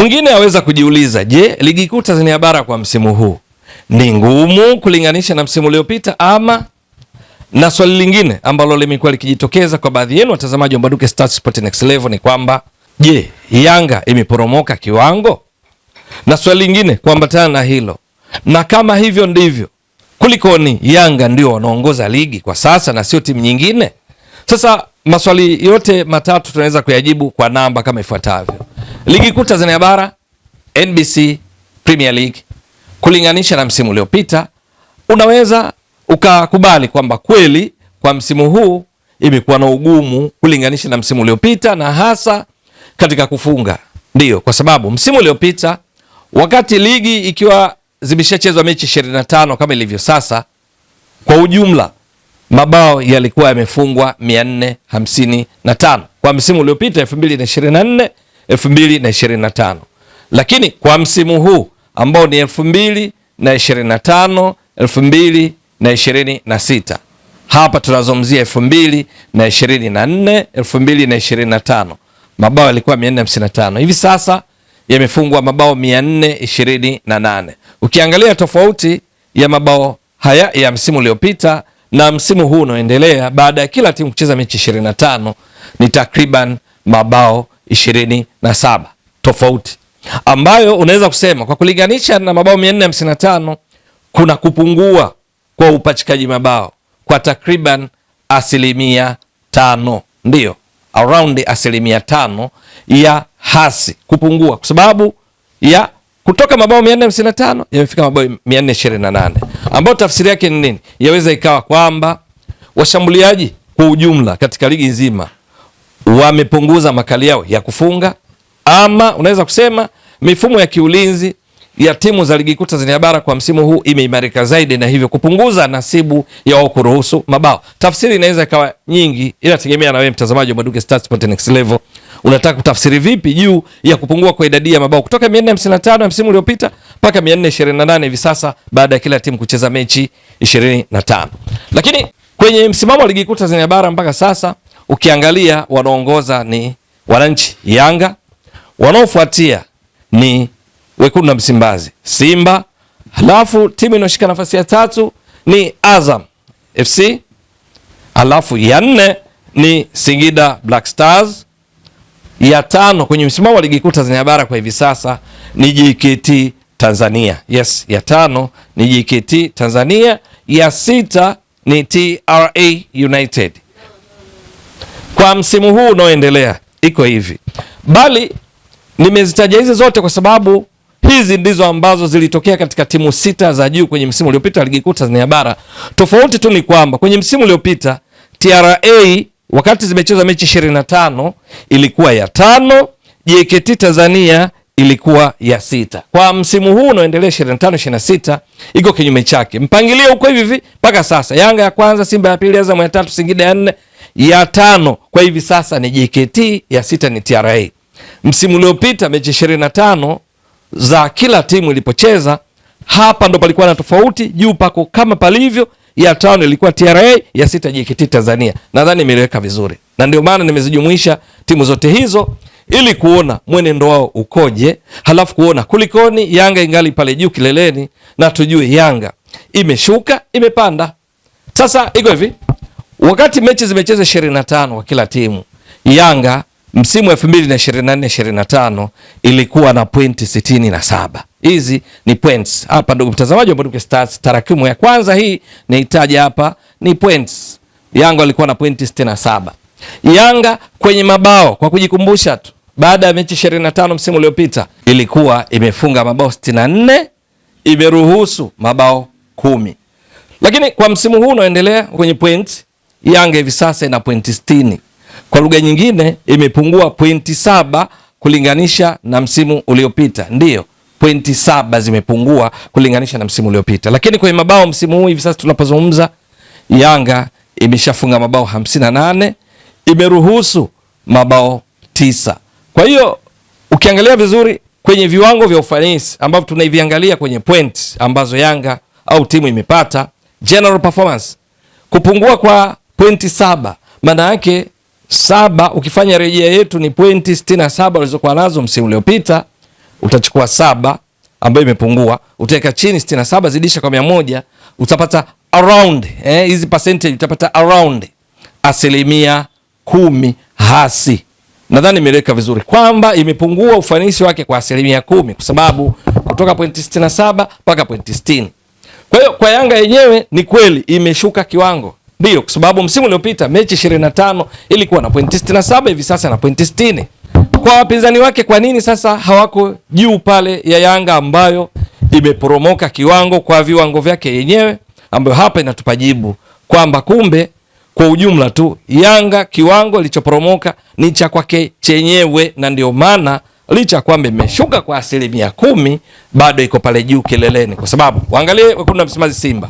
Mwingine aweza kujiuliza, je, ligi kuu Tanzania bara kwa msimu huu ni ngumu kulinganisha na msimu uliopita ama? Na swali lingine ambalo limekuwa likijitokeza kwa baadhi yenu watazamaji wa Mbwaduke Stats Sport Next Level ni kwamba, je, Yanga imeporomoka kiwango? Na swali lingine kuambatana na hilo, na kama hivyo ndivyo, kulikoni Yanga ndio wanaongoza ligi kwa sasa na sio timu nyingine? Sasa maswali yote matatu tunaweza kuyajibu kwa namba kama ifuatavyo. Ligi kuu Tanzania bara, NBC Premier League, kulinganisha na msimu uliopita, unaweza ukakubali kwamba kweli kwa msimu huu imekuwa na ugumu kulinganisha na msimu uliopita, na hasa katika kufunga. Ndio, kwa sababu msimu uliopita wakati ligi ikiwa zimeshachezwa mechi 25 kama ilivyo sasa, kwa ujumla mabao yalikuwa yamefungwa 455 kwa msimu uliopita 2024 2025. Lakini kwa msimu huu ambao ni 2025 2026, hapa tunazungumzia 2024 2025, mabao yalikuwa 455. Hivi sasa yamefungwa mabao 428. Ukiangalia tofauti ya mabao haya ya msimu uliopita na msimu huu unaoendelea, baada ya kila timu kucheza mechi 25, ni takriban mabao 27 tofauti, ambayo unaweza kusema kwa kulinganisha na mabao 455 kuna kupungua kwa upachikaji mabao kwa takriban 5%. Ndio, around 5% ya hasi kupungua, kwa sababu ya kutoka mabao 455 yamefika mabao 428, ambao tafsiri yake ni nini? Yaweza ikawa kwamba washambuliaji kwa ujumla katika ligi nzima wamepunguza makali yao ya kufunga, ama unaweza kusema mifumo ya kiulinzi ya timu za ligi kuu Tanzania bara kwa msimu huu imeimarika zaidi, na hivyo kupunguza nasibu ya wao kuruhusu mabao. Tafsiri inaweza ikawa nyingi, ila tegemea na wewe mtazamaji wa Mbwaduke Stats Sport Next Level unataka kutafsiri vipi juu ya kupungua kwa idadi ya mabao kutoka 455 ya msimu uliopita mpaka 428 hivi sasa, baada ya kila timu kucheza mechi 25. Lakini kwenye msimamo wa ligi kuu Tanzania bara mpaka sasa, ukiangalia wanaongoza ni wananchi Yanga, wanaofuatia ni wekundu wa Msimbazi Simba, halafu timu inayoshika nafasi ya tatu ni Azam FC, halafu ya 4 ni Singida Black Stars, ya 5 kwenye msimamo wa ligi kuu Tanzania bara kwa hivi sasa ni JKT Tanzania. Yes, ya 5 ni JKT Tanzania, ya 6 ni TRA United. Kwa msimu huu unaoendelea iko hivi, bali nimezitaja hizi zote kwa sababu hizi ndizo ambazo zilitokea katika timu 6 za juu kwenye msimu uliopita ligi kuu Tanzania bara. Tofauti tu ni kwamba kwenye msimu uliopita TRA wakati zimecheza mechi 25 ilikuwa ya 5, JKT Tanzania ilikuwa ya 6. Kwa msimu huu unaoendelea 25-26 iko kinyume chake. Mpangilio uko hivi mpaka sasa: Yanga ya kwanza, Simba ya pili, Azam ya 3, Singida ya 4, ya 5 kwa hivi sasa ni JKT, ya 6 ni TRA. Msimu uliopita mechi 25 za kila timu ilipocheza, hapa ndo palikuwa na tofauti, juu pako kama palivyo, ya 5 ilikuwa TRA, ya 6 JKT Tanzania. Nadhani nimeliweka vizuri, na ndio maana nimezijumuisha timu zote hizo ili kuona mwenendo wao ukoje, halafu kuona kulikoni Yanga ingali pale juu kileleni, na tujue Yanga imeshuka imepanda. Sasa iko hivi, wakati mechi zimecheza 25 kwa kila timu, Yanga msimu 2024-2025 ilikuwa na pointi 67. Hizi ni points. Hapa ndugu mtazamaji wa Mbwaduke Stats, tarakimu ya kwanza hii nahitaji hapa ni points. Yanga alikuwa na pointi 67. Yanga kwenye mabao, kwa kujikumbusha tu, baada ya mechi 25 msimu uliopita ilikuwa imefunga mabao 64, imeruhusu mabao 10. Lakini kwa msimu huu unaoendelea kwenye points, Yanga hivi sasa ina pointi 60. Kwa lugha nyingine imepungua pointi 7 kulinganisha na msimu uliopita. Ndio, pointi 7 zimepungua kulinganisha na msimu uliopita. Lakini kwenye mabao msimu huu hivi sasa tunapozungumza, Yanga imeshafunga mabao 58, imeruhusu mabao 9. Kwa hiyo ukiangalia vizuri kwenye viwango vya ufanisi ambavyo tunaiviangalia kwenye point ambazo Yanga au timu imepata, general performance, kupungua kwa pointi 7 maana yake 7 ukifanya rejea yetu ni pointi 67 walizokuwa nazo msimu uliopita. utachukua 7 ambayo imepungua, utaweka chini 67 zidisha kwa 100, utapata around hizi percentage utapata around 10% hasi. Nadhani nimeleka vizuri kwamba imepungua ufanisi wake kwa 10%, kwa sababu kutoka pointi 67 mpaka pointi 60. Kwa hiyo kwa Yanga yenyewe ni kweli imeshuka kiwango. Ndio, kwa sababu msimu uliopita mechi 25 ilikuwa na pointi 67, hivi sasa na pointi 60. Kwa wapinzani wake, kwa nini sasa hawako juu pale ya Yanga ambayo imeporomoka kiwango kwa viwango vyake yenyewe, ambayo hapa inatupa jibu kwamba kumbe kwa ujumla tu Yanga kiwango ilichoporomoka ni cha kwake chenyewe, na ndio maana licha kwamba imeshuka kwa 10% bado iko pale juu kileleni, kwa sababu waangalie wekundu wa Msimbazi Simba.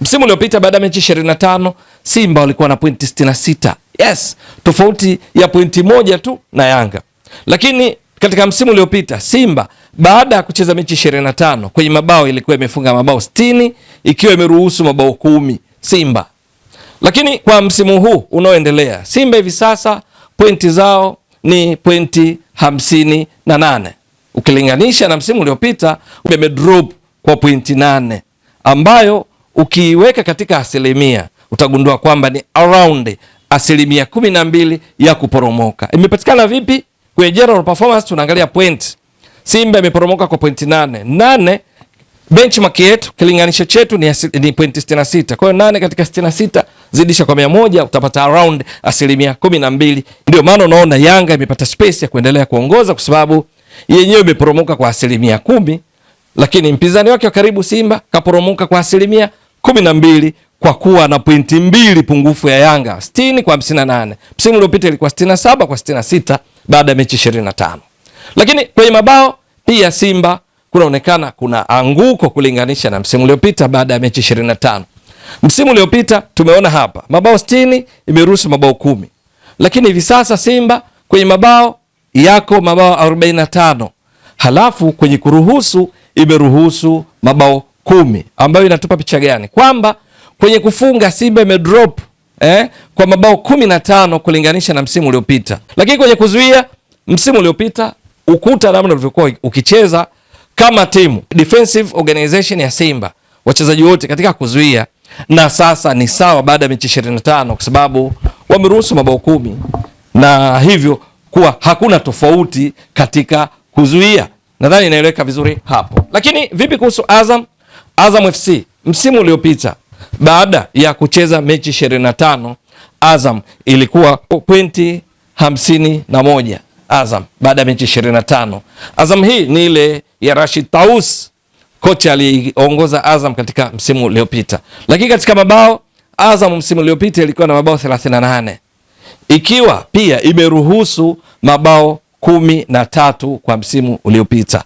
Msimu uliopita baada ya mechi 25 Simba walikuwa na pointi 66. Yes, tofauti ya pointi 1 tu na Yanga. Lakini katika msimu uliopita Simba baada ya kucheza mechi 25 kwenye mabao ilikuwa imefunga mabao 60 ikiwa imeruhusu mabao 10 Simba. Lakini kwa msimu huu unaoendelea Simba hivi sasa pointi zao ni pointi 58. Ukilinganisha na msimu uliopita umedrop kwa pointi 8, ambayo ukiweka katika asilimia utagundua kwamba ni around 12% ya kuporomoka. Imepatikana vipi? Kwenye general performance tunaangalia point. Simba imeporomoka kwa pointi 8. Benchmark yetu kilinganisho chetu ni pointi 66. Kwa hiyo 8 katika 66 zidisha kwa 100 utapata around 12%. Ndio maana unaona Yanga imepata space ya kuendelea kuongoza, kwa sababu yenyewe imeporomoka kwa 10%, lakini mpinzani wake wa karibu Simba kaporomoka kwa 12% kwa kuwa na pointi 2 pungufu ya Yanga, 60 kwa 58. Msimu uliopita ilikuwa 67 kwa 66 baada ya mechi 25. Lakini kwenye mabao pia Simba kunaonekana kuna anguko kulinganisha na msimu uliopita baada ya mechi 25. Msimu uliopita tumeona hapa mabao 60 imeruhusu mabao 10. Lakini hivi sasa Simba kwenye mabao yako mabao 45. Halafu kwenye kuruhusu imeruhusu mabao 10, ambayo inatupa picha gani? Kwamba kwenye kufunga Simba imedrop kwa mabao 15 kulinganisha na msimu uliopita. Lakini kwenye kuzuia msimu uliopita ukuta namna ulivyokuwa ukicheza kama timu, defensive organization ya Simba, wachezaji wote katika kuzuia, na sasa ni sawa baada ya mechi 25 kwa sababu wameruhusu mabao 10, na hivyo kuwa hakuna tofauti katika kuzuia. Nadhani inaeleweka vizuri hapo. Lakini vipi kuhusu Azam FC? Msimu uliopita baada ya kucheza mechi 25 Azam ilikuwa pointi 51. Azam baada ya mechi 25. Azam hii ni ile ya Rashid Taus, kocha aliongoza Azam katika msimu uliopita. Lakini katika mabao Azam msimu uliopita ilikuwa na mabao 38, ikiwa pia imeruhusu mabao 13 kwa msimu uliopita.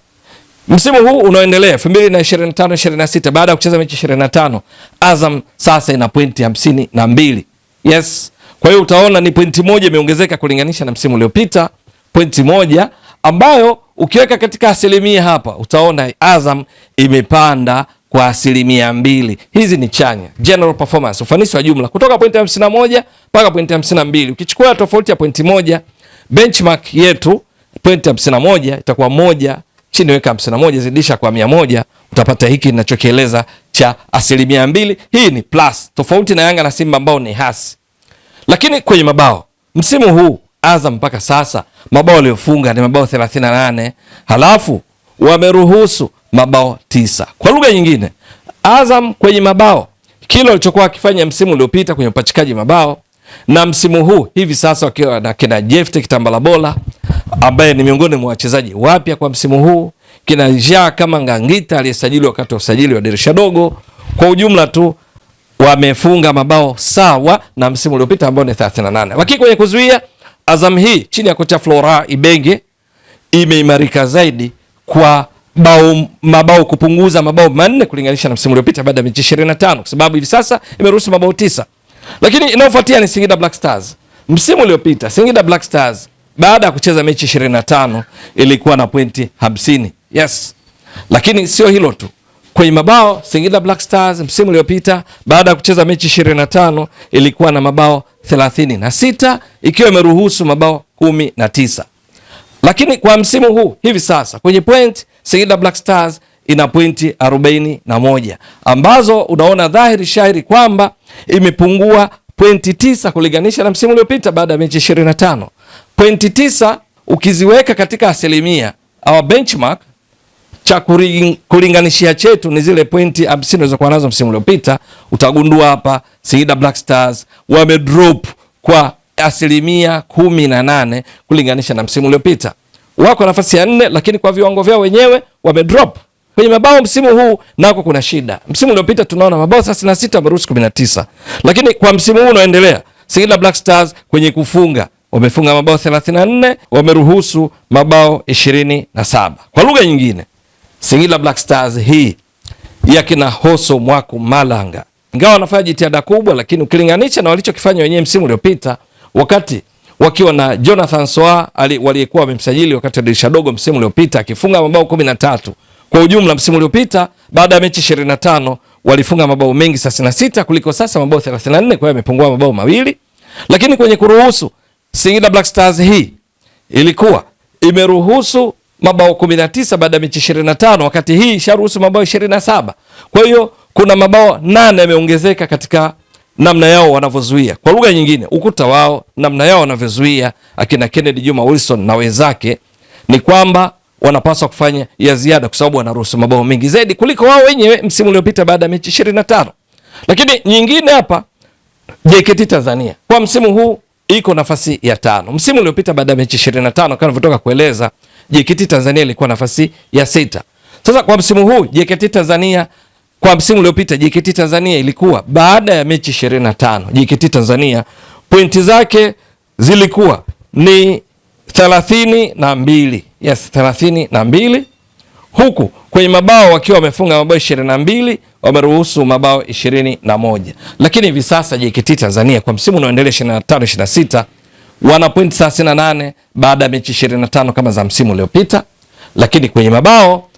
Msimu huu unaoendelea 2025-26 baada ya kucheza mechi 25 Azam sasa ina pointi 52. Yes. Kwa hiyo utaona ni pointi 1 imeongezeka kulinganisha na msimu uliopita, pointi 1 ambayo ukiweka katika asilimia hapa utaona Azam imepanda kwa 2%. Hizi ni chanya. General performance, ufanisi wa jumla kutoka pointi 51 mpaka pointi 52. Ukichukua tofauti ya pointi 1, benchmark yetu pointi 51 itakuwa 1 chini weka 51 zidisha kwa 100 utapata hiki ninachokieleza cha 2%. Hii ni plus, tofauti na Yanga na Simba ambao ni hasi. Lakini kwenye mabao msimu huu Azam mpaka sasa mabao waliofunga ni mabao 38, halafu wameruhusu mabao 9. Kwa lugha nyingine, Azam kwenye mabao kile walichokuwa wakifanya msimu uliopita kwenye upachikaji mabao na msimu huu hivi sasa wakiwa na kina Jefte Kitambala Bola ambaye ni miongoni mwa wachezaji wapya kwa msimu huu, kina Ja kama Ngangita aliyesajili wakati wa usajili wa dirisha dogo. Kwa ujumla tu wamefunga mabao sawa na msimu uliopita ambao ni 38. Lakini kwenye kuzuia Azam hii chini ya kocha Flora Ibenge imeimarika zaidi kwa mabao kupunguza mabao 4 kulinganisha na msimu uliopita baada ya mechi 25 kwa sababu hivi sasa imeruhusu mabao 9. Lakini inayofuatia ni Singida Black Stars. Msimu uliopita Singida Black Stars baada ya kucheza mechi 25 ilikuwa na pointi 50. Yes. Lakini sio hilo tu. Kwenye mabao Singida Black Stars msimu uliopita baada ya kucheza mechi 25 ilikuwa na mabao 36 ikiwa imeruhusu mabao 19. Lakini kwa msimu huu hivi sasa kwenye point Singida Black Stars ina pointi 41 ambazo unaona dhahiri shahiri kwamba imepungua pointi 9 kulinganisha na msimu uliopita baada ya mechi 25. Pointi 9 ukiziweka katika asilimia au benchmark cha kulinganishia chetu ni zile pointi 50 zilizokuwa nazo msimu uliopita, utagundua hapa Singida Black Stars wamedrop kwa asilimia 18 kulinganisha na msimu uliopita. Wako nafasi ya 4, lakini kwa viwango vyao wenyewe wamedrop. Kwenye mabao msimu huu nako kuna shida. Msimu uliopita tunaona mabao 36 wameruhusu 19. Lakini kwa msimu huu unaoendelea Singida Black Stars kwenye kufunga wamefunga mabao 34, wameruhusu mabao 27. Kwa lugha nyingine, Singida Black Stars hii ya kina Hoso Mwaku Malanga, ingawa wanafanya jitihada kubwa, lakini ukilinganisha na walichokifanya wenyewe msimu uliopita wakati wakiwa na Jonathan Soa waliyekuwa wamemsajili wakati wa dirisha dogo msimu uliopita akifunga mabao 13. Kwa ujumla msimu uliopita baada ya mechi 25 walifunga mabao mengi 36 kuliko sasa mabao 34, kwa hiyo amepungua mabao mawili. Lakini kwenye kuruhusu Singida Black Stars hii ilikuwa imeruhusu mabao 19 baada ya mechi 25, wakati hii isharuhusu mabao 27. Kwa hiyo kuna mabao 8 yameongezeka katika namna yao wanavyozuia. Kwa lugha nyingine, ukuta wao, namna yao wanavyozuia akina Kennedy Juma Wilson na wenzake ni kwamba wanapaswa kufanya ya ziada, kwa sababu wanaruhusu mabao mengi zaidi kuliko wao wenyewe msimu uliopita baada ya mechi 25. Lakini nyingine hapa, JKT Tanzania kwa msimu huu iko nafasi ya 5. Msimu uliopita baada ya mechi 25 kama nilivyotoka kueleza, JKT Tanzania ilikuwa nafasi ya 6. Sasa kwa msimu huu JKT Tanzania, kwa msimu uliopita JKT Tanzania ilikuwa baada ya mechi 25, JKT Tanzania pointi zake zilikuwa ni 32. Yes, 32. Huku kwenye mabao wakiwa wamefunga mabao 22, wameruhusu mabao 21. Lakini hivi sasa JKT Tanzania kwa msimu unaoendelea 25-26 wana pointi 38 baada ya mechi 25 kama za msimu uliopita. Lakini kwenye mabao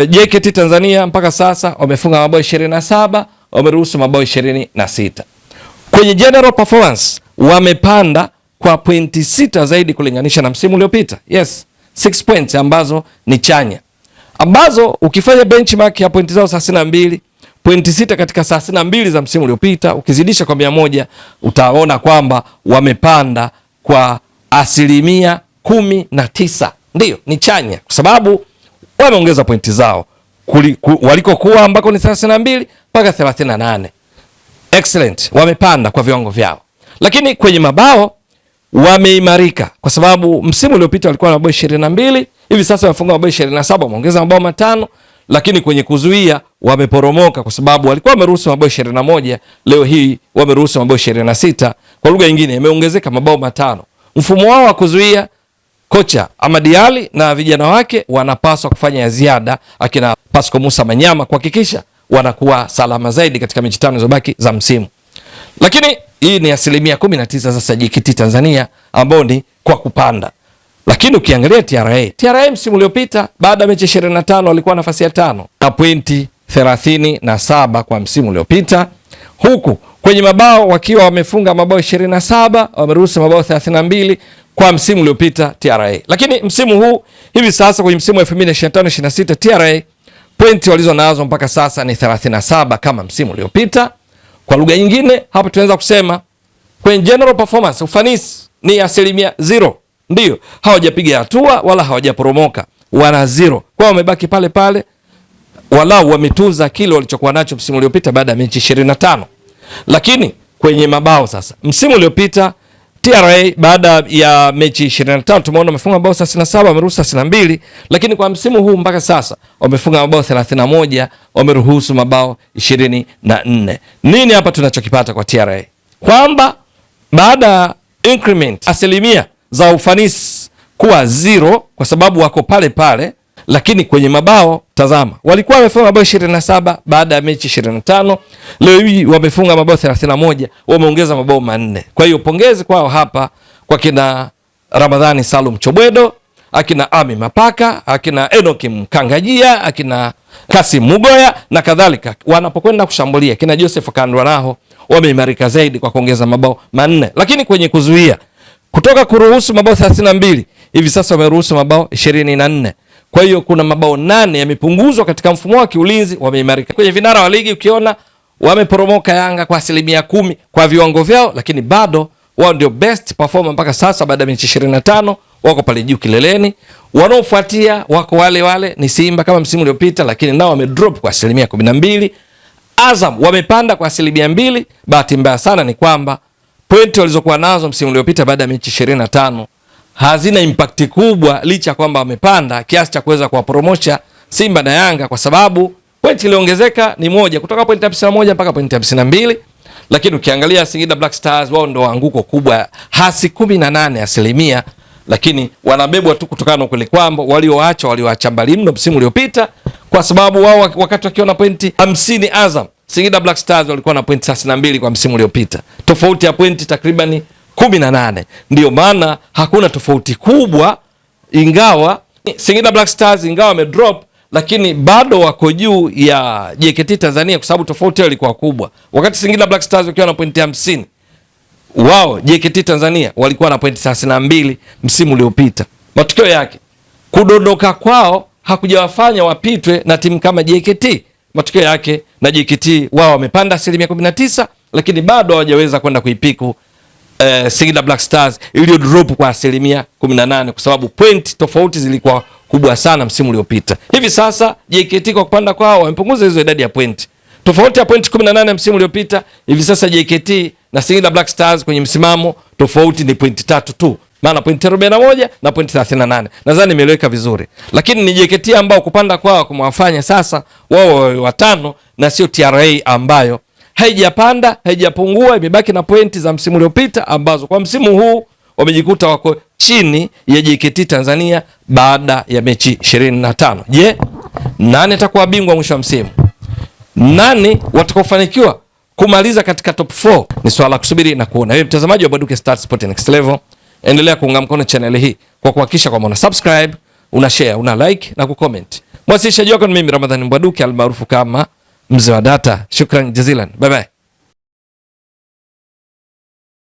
JKT Tanzania mpaka sasa wamefunga mabao 27, wameruhusu mabao 26. Kwenye general performance wamepanda kwa pointi 6 zaidi kulinganisha na msimu uliopita. Yes, 6 points ambazo ni chanya, ambazo ukifanya benchmark ya pointi zao 32, pointi 6 katika 32 za msimu uliopita, ukizidisha kwa 100 utaona kwamba wamepanda kwa asilimia 19. Ndiyo, ni chanya kwa sababu wameongeza pointi zao walikokuwa ambako ni 32 mpaka 38. Excellent, wamepanda kwa viwango vyao. Lakini kwenye mabao wameimarika kwa sababu msimu uliopita walikuwa na mabao 22, hivi sasa wamefunga mabao 27, wameongeza mabao 5. Lakini kwenye kuzuia wameporomoka kwa sababu walikuwa wameruhusu mabao 21, leo hii wameruhusu mabao 26. Kwa lugha nyingine imeongezeka mabao 5. Mfumo wao wa kuzuia, kocha Ahmad Ally na vijana wake wanapaswa kufanya ya ziada, akina Pasco Musa Manyama, kuhakikisha wanakuwa salama zaidi katika mechi 5 zilizobaki za msimu. Lakini hii ni asilimia 19 sasa JKT Tanzania ambao ni kwa kupanda. Lakini ukiangalia TRA msimu uliopita baada ya mechi 25 walikuwa nafasi ya 5 na pointi 37 kwa msimu uliopita, huku kwenye mabao wakiwa wamefunga mabao 27, wameruhusu mabao 32 kwa msimu uliopita TRA. Lakini msimu huu hivi sasa kwenye msimu wa 2025-26 TRA pointi walizo nazo mpaka sasa ni 37 kama msimu uliopita. Kwa lugha nyingine hapa tunaweza kusema kwenye general performance ufanisi ni asilimia 0. Ndio, hawajapiga hatua wala hawajaporomoka, wana 0. Kwa wamebaki pale pale, walau wametunza kile walichokuwa nacho msimu uliopita baada ya mechi 25. Lakini kwenye mabao sasa, msimu uliopita TRA baada ya mechi 25 tumeona wamefunga mabao 37, wameruhusu 32, lakini kwa msimu huu mpaka sasa wamefunga mabao 31, wameruhusu mabao 24. Nini hapa tunachokipata kwa TRA? Kwamba baada increment asilimia za ufanisi kuwa 0 kwa sababu wako pale pale, lakini kwenye mabao tazama, walikuwa wamefunga mabao 27 baada ya mechi 25, leo hii wamefunga mabao 31, wameongeza mabao 4. Kwa hiyo pongezi kwao hapa, kwa kina Ramadhani Salum Chobwedo, akina Ami Mapaka, akina Enoki Mkangajia, akina Kasim Mugoya na kadhalika. Wanapokwenda kushambulia kina Joseph Kandwa nao wameimarika zaidi kwa kuongeza mabao 4. Lakini kwenye kuzuia, kutoka kuruhusu mabao 32 hivi sasa wameruhusu mabao 24. Kwa hiyo kuna mabao 8 yamepunguzwa katika mfumo wa kiulinzi, wameimarika. Kwenye vinara wa ligi ukiona wameporomoka Yanga kwa 10% kwa viwango vyao, lakini bado wao ndio best performer mpaka sasa baada ya mechi 25, wako pale juu kileleni. Wanaofuatia wako wale ni Simba kama msimu uliopita, lakini nao wamedrop kwa 12%. Azam wamepanda kwa 2%. Bahati mbaya sana ni kwamba pointi walizokuwa nazo msimu uliopita baada ya mechi 25 hazina impact kubwa, licha kwamba wamepanda kiasi cha kuweza kuwapromosha Simba na Yanga, kwa sababu pointi iliongezeka ni moja kutoka pointi 51 mpaka pointi 52. Lakini ukiangalia Singida Black Stars wao ndio anguko kubwa, hasi 18%, lakini wanabebwa tu kutokana na kule kwamba walioacha mbali mno msimu uliopita, kwa sababu wao wakati wakiwa na pointi 50 Azam, Singida Black Stars walikuwa na pointi 32 kwa msimu uliopita, tofauti ya pointi takriban 18. Ndio maana hakuna tofauti kubwa, ingawa Singida Black Stars ingawa wamedrop, lakini bado wako juu ya JKT Tanzania, kwa sababu tofauti yao ilikuwa kubwa. Wakati Singida Black Stars wakiwa na pointi 50, wao JKT Tanzania walikuwa na pointi 32 msimu uliopita. Matokeo yake kudondoka kwao hakujawafanya wapitwe na timu kama JKT. Matokeo yake na JKT wao wamepanda 19%, lakini bado hawajaweza kwenda kuipiku Singida Black Stars iliyo drop kwa 18%, kwa sababu point tofauti zilikuwa kubwa sana msimu uliopita. Hivi sasa JKT kwa kupanda kwao wamepunguza hizo idadi ya point. Tofauti ya point 18 msimu uliopita, hivi sasa JKT na Singida Black Stars kwenye msimamo tofauti ni point 3 tu. Maana point 41 na point 38. Nadhani nimeeleweka vizuri. Lakini ni JKT ambao kupanda kwao kumewafanya sasa wao watano na sio TRA ambayo haijapanda, haijapungua, imebaki na pointi za msimu uliopita ambazo kwa msimu huu wamejikuta wako chini ya JKT Tanzania baada ya mechi 25. Je, nani atakuwa bingwa mwisho wa msimu? Nani watakaofanikiwa kumaliza katika top 4? Ni swala kusubiri na kuona. Wewe mtazamaji wa Mbwaduke Stats Sport Next Level, endelea kuunga mkono channel hii kwa kuhakikisha kwamba una subscribe, una share, una like na kucomment. Mwasilishaji wako ni mimi Ramadhani Mbwaduke almaarufu kama Mzee wa Data. Shukran jazilan. Bye bye.